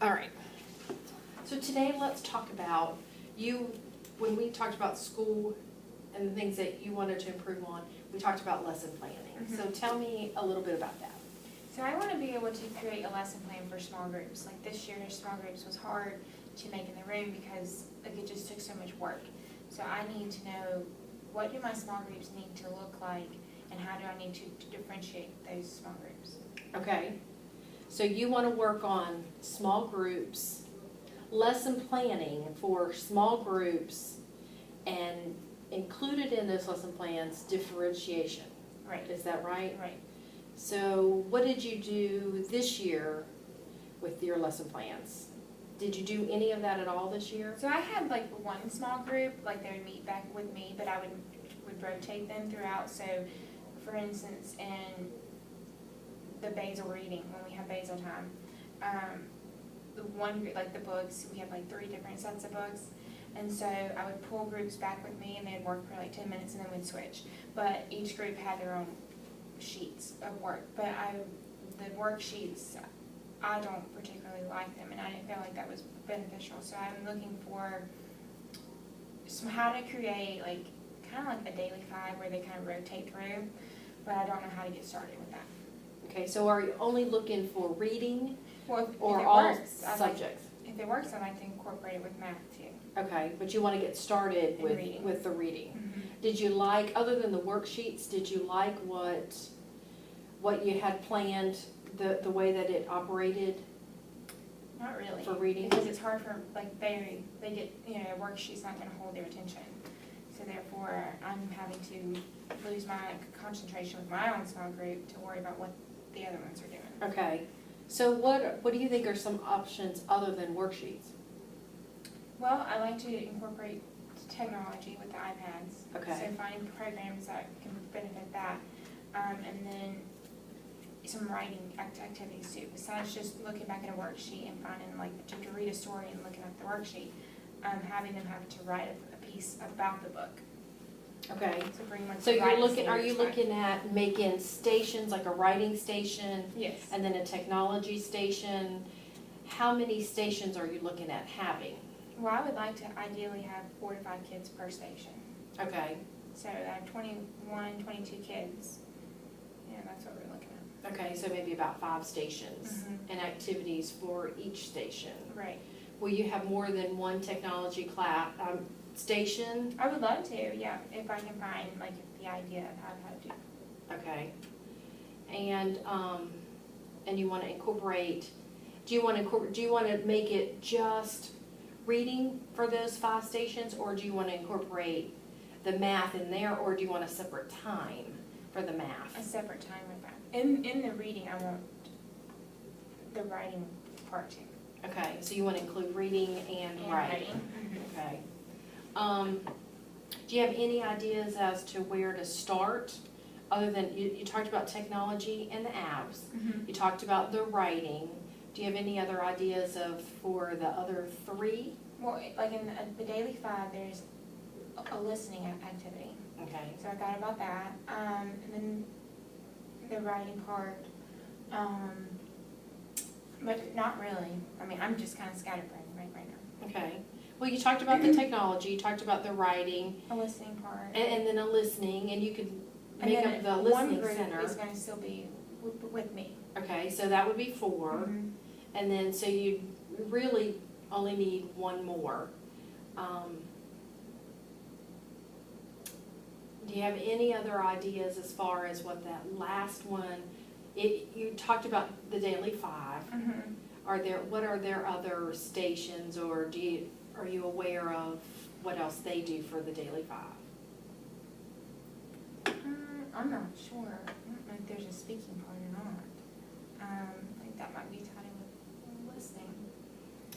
All right. So today let's talk about when we talked about school and the things that you wanted to improve on, we talked about lesson planning. Mhm. So tell me a little bit about that. So I want to be able to create a lesson plan for small groups. Like this year, small groups was hard to make in the room because it just took so much work. So I need to know, what do my small groups need to look like, and how do I need to differentiate those small groups? Okay. So you want to work on small groups, lesson planning for small groups, and included in those lesson plans, differentiation. Right. Is that right? Right. So what did you do this year with your lesson plans? Did you do any of that at all this year? So I had like one small group, like they would meet back with me, but I would rotate them throughout. So for instance, in the basal reading, when we have basal time, the one group, like the books, we have like 3 different sets of books. And so I would pull groups back with me and they'd work for like 10 minutes and then we'd switch. But each group had their own sheets of work. But the worksheets, I don't particularly like them and I didn't feel like that was beneficial. So I'm looking for how to create like kind of like a daily 5 where they kind of rotate through, but I don't know how to get started with that. Okay, so are you only looking for reading Well, or if it all works, subjects? If it works, I'd like to incorporate it with math too. Okay, but you want to get started And with, reading. with the reading. Mm-hmm. Did you like, other than the worksheets, did you like what you had planned, the way that it operated? Not really. For reading? Because it's hard for, like, they get, a worksheet's not gonna hold their attention. So therefore, I'm having to lose my concentration with my own small group to worry about what the other ones are doing. Okay, so what do you think are some options other than worksheets? Well, I like to incorporate technology with the iPads. Okay. So finding programs that can benefit that. And then some writing activities too. Besides just looking back at a worksheet and finding, like, to read a story and looking at the worksheet, having them have to write a piece about the book. Okay, So bring like so the you're writing looking, are standards you back. looking at making stations, like a writing station Yes. and then a technology station? How many stations are you looking at having? Well, I would like to ideally have 4 to 5 kids per station. Okay, So I have 21, 22 kids. Yeah, that's what we're looking at. okay, so maybe about 5 stations Mhm. and activities for each station. Right. Will you have more than one technology station? I would love to, yeah, if I can find like the idea of how to do it. Okay. And you want to incorporate, do you want to make it just reading for those 5 stations, or do you want to incorporate the math in there, or do you want a separate time for the A math? separate time with that. In the reading, I want the writing part too. Okay, so you want to include reading and writing. Mhm. Okay. Do you have any ideas as to where to start? Other than, you talked about technology and the apps. Mhm. You talked about the writing. Do you have any other ideas for the other 3? Well, like in the daily 5, there's a listening activity. Okay. So I thought about that. And then the writing part, but not really. I mean, I'm just kind of scatterbrained right now. Okay. Well, you talked about the technology, you talked about the writing, A listening part. and then a listening, and you could And make then up the one listening group center. is going to still be with me. Okay, so that would be 4. Mhm. And then, so you really only need 1 more. Do you have any other ideas as far as what that last one, you talked about the daily 5. Mhm. What are their other stations, or are you aware of what else they do for the daily 5? I'm not sure. I don't know if there's a speaking part or not. I think that might be tied in with listening.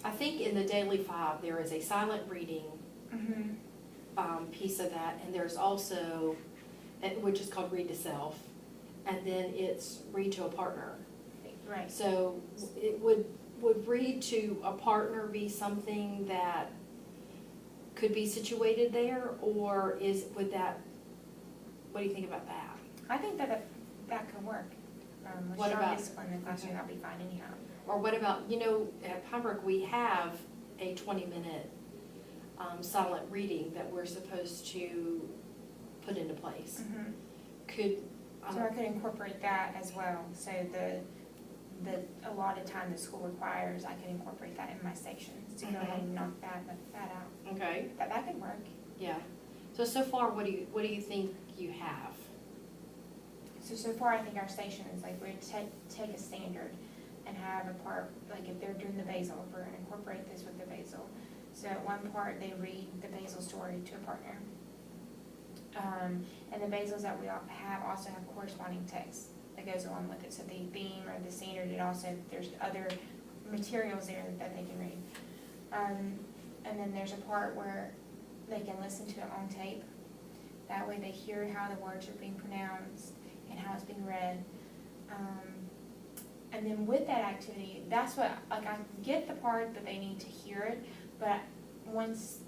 I think in the daily 5, there is a silent reading Mm-hmm. piece of that, and there's also, which is called Read to Self, and then it's Read to a Partner. Right. So it would read to a partner be something that could be situated there, or what do you think about that? I think that could work. What With about- discipline in the classroom, that'll be fine anyhow. Or what about, at Pembroke, we have a 20-minute silent reading that we're supposed to put into place. Mhm. Could, So I could incorporate that as well, so the allotted time the school requires, I could incorporate that in my sections to go ahead and knock that out. okay, That could work. yeah. So far, what do you think you have? So far, I think our stations, like, we're take a standard and have a part, like, if they're doing the Basil, we're gonna incorporate this with the Basil. So at one part, they read the Basil story to a partner. And the Basils that we have also have corresponding text that goes along with it. So the theme or the standard, there's other materials there that they can read. And then there's a part where they can listen to it on tape. That way they hear how the words are being pronounced and how it's being read. And then with that activity, that's what, like, I get the part that they need to hear it, but once,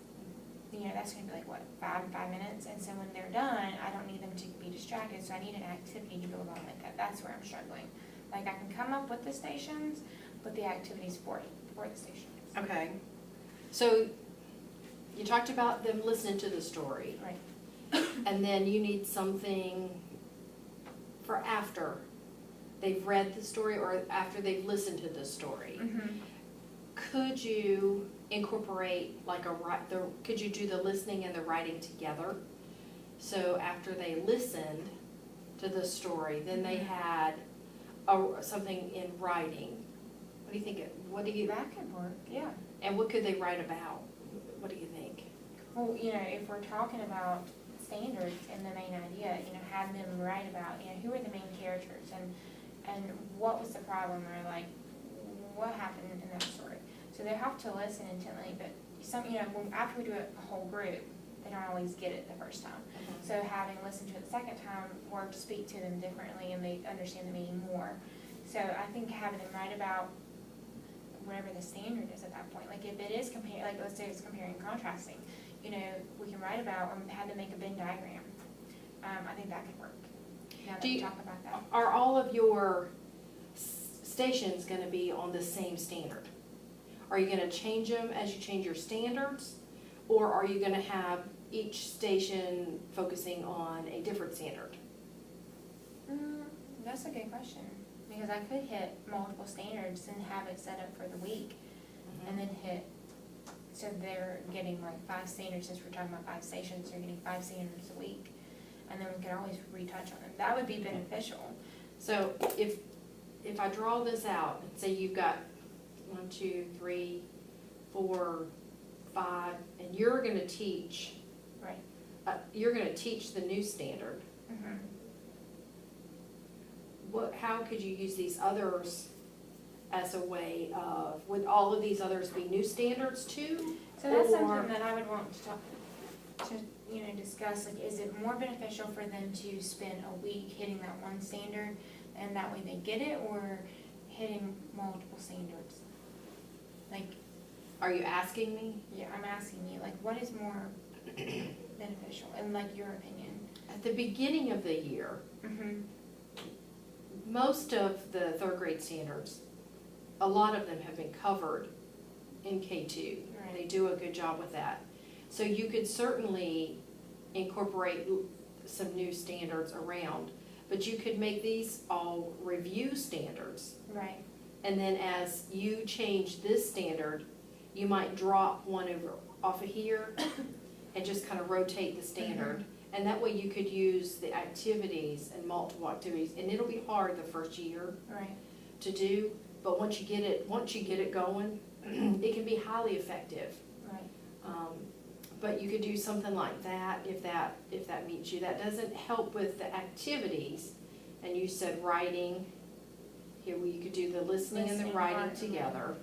that's gonna be like, what, 5 minutes? And so when they're done, I don't need them to be distracted, so I need an activity to go along with that. That's where I'm struggling. Like, I can come up with the stations, but the activities for the stations. Okay. So you talked about them listening to the story. Right. And then you need something for after they've read the story or after they've listened to the story. Mm-hmm. Could you incorporate could you do the listening and the writing together? So after they listened to the story, then they had something in writing. What do you think? That could work, yeah. And what could they write about? What do you think? Well, if we're talking about standards and the main idea, have them write about, who are the main characters and what was the problem, or like, what happened in that story. So they have to listen intently, but after we do it a whole group, they don't always get it the first time. Mm-hmm. So having listened to it the second time, or speak to them differently and they understand the meaning more. So I think having them write about whatever the standard is at that point, like if it is let's say it's comparing and contrasting, we can write about, have them make a Venn diagram. I think that could work. Now that we talk about that. Are all of your stations gonna be on the same standard? Are you gonna change them as you change your standards? Or are you gonna have each station focusing on a different standard? That's a good question, because I could hit multiple standards and have it set up for the week, and then so they're getting like 5 standards, since we're talking about 5 stations, they're getting 5 standards a week, and then we can always retouch on them. That would be beneficial. So if I draw this out, and say you've got 1, 2, 3, 4, 5, and you're gonna teach. Right. You're gonna teach the new standard. Mm-hmm. How could you use these others as a way of, would all of these others be new standards too? So that's Or- something that I would want to discuss, like, is it more beneficial for them to spend a week hitting that one standard, and that way they get it, or hitting multiple standards? Like, Are you asking me? yeah, I'm asking you, like, what is more beneficial, in like your opinion? At the beginning of the year, Mm-hmm. most of the 3rd grade standards, a lot of them have been covered in K2. Right. They do a good job with that. So you could certainly incorporate some new standards around, but you could make these all review standards. Right. And then as you change this standard, you might drop one off of here and just kind of rotate the standard. And that way you could use the activities and multiple activities, and it'll be hard the first year Right. to do, but once you get it going, it can be highly effective. Right. But you could do something like that if that meets you. That doesn't help with the activities. And you said writing. Here you could do the listening and the Listening, writing writing. together.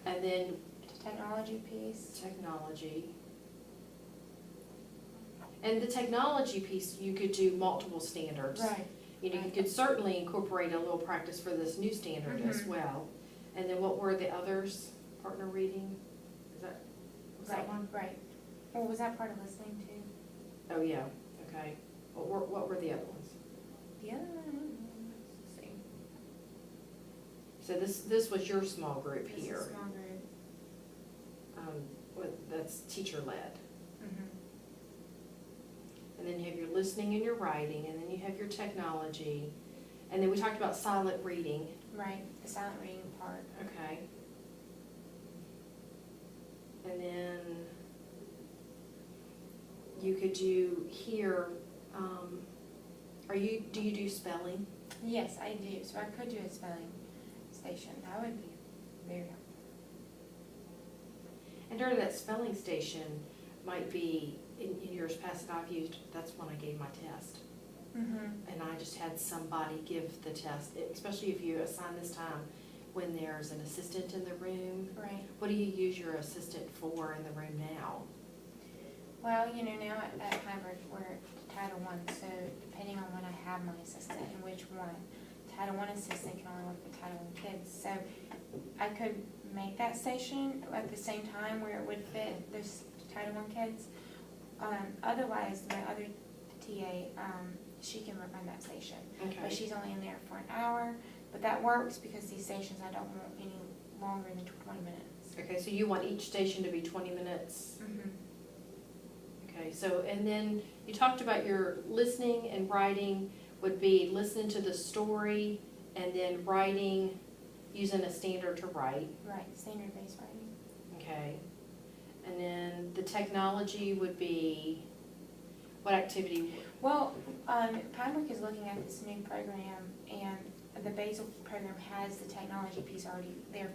And then The technology piece. technology. And the technology piece, you could do multiple standards. Right. You could certainly incorporate a little practice for this new standard as well. And then what were the others? Partner reading? Was that one? Right. Well, was that part of listening too? Oh, yeah, okay. What were the other ones? The other one, let's see. So this was your small group This is here. small group. That's teacher-led. Mhm. And then you have your listening and your writing, and then you have your technology. And then we talked about silent reading. Right, the silent reading part. Okay. And then you could do here, do you do spelling? Yes, I do, so I could do a spelling station, that would be very helpful. And during that spelling station might be, in years past that I've used, that's when I gave my test. Mm-hmm. And I just had somebody give the test, especially if you assign this time when there's an assistant in the room. Right. What do you use your assistant for in the room now? Well, you know, now at Hybrid, we're Title I, so depending on when I have my assistant and which one, Title I assistant can only work with Title I kids. So I could make that station at the same time where it would fit those Title I kids. Otherwise, my other TA, she can run that station. But Okay, she's only in there for an hour, but that works because these stations I don't want any longer than 20 minutes. okay, so you want each station to be 20 minutes? Mm-hmm. Okay, so, and then you talked about your listening and writing would be listening to the story and then writing, using a standard to write, Right, standard-based writing. okay? And then the technology would be, what activity? Well, Pinewood is looking at this new program, and the Basil program has the technology piece already there.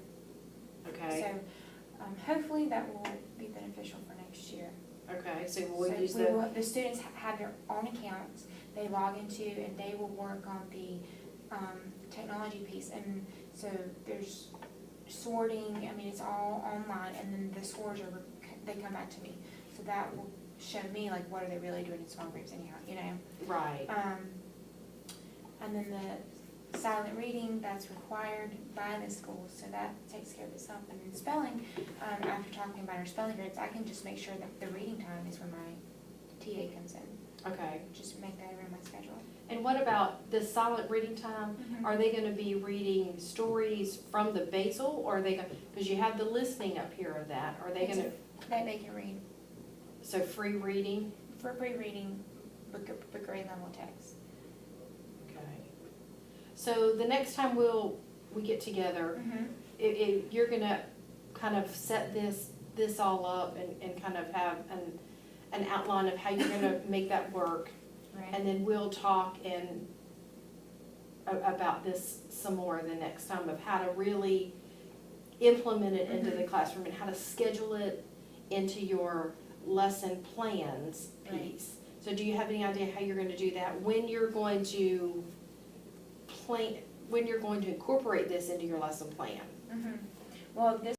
Okay, So hopefully that will be beneficial for next year. okay, so we'll So use the students have their own accounts they log into, and they will work on the technology piece. And so there's sorting, I mean, it's all online, and then the scores they come back to me. So that will show me, like, what are they really doing in small groups anyhow, you know? right, And then the silent reading, that's required by the school, so that takes care of itself. And then spelling, after talking about our spelling grades, I can just make sure that the reading time is when my TA comes in. okay. Just make that around my schedule. And what about the silent reading time? Are they gonna be reading stories from the Basil, or are they gonna, because you have the listening up here of that, are they gonna, That they can read, so free reading? for pre-reading, book grade level text. Okay. So the next time we get together, you're gonna kind of set this all up and kind of have an outline of how you're gonna make that work. Right. And then we'll talk about this some more the next time of how to really implement it into the classroom and how to schedule it into your lesson plans piece. So do you have any idea how you're going to do that? When you're going to incorporate this into your lesson plan? Well, this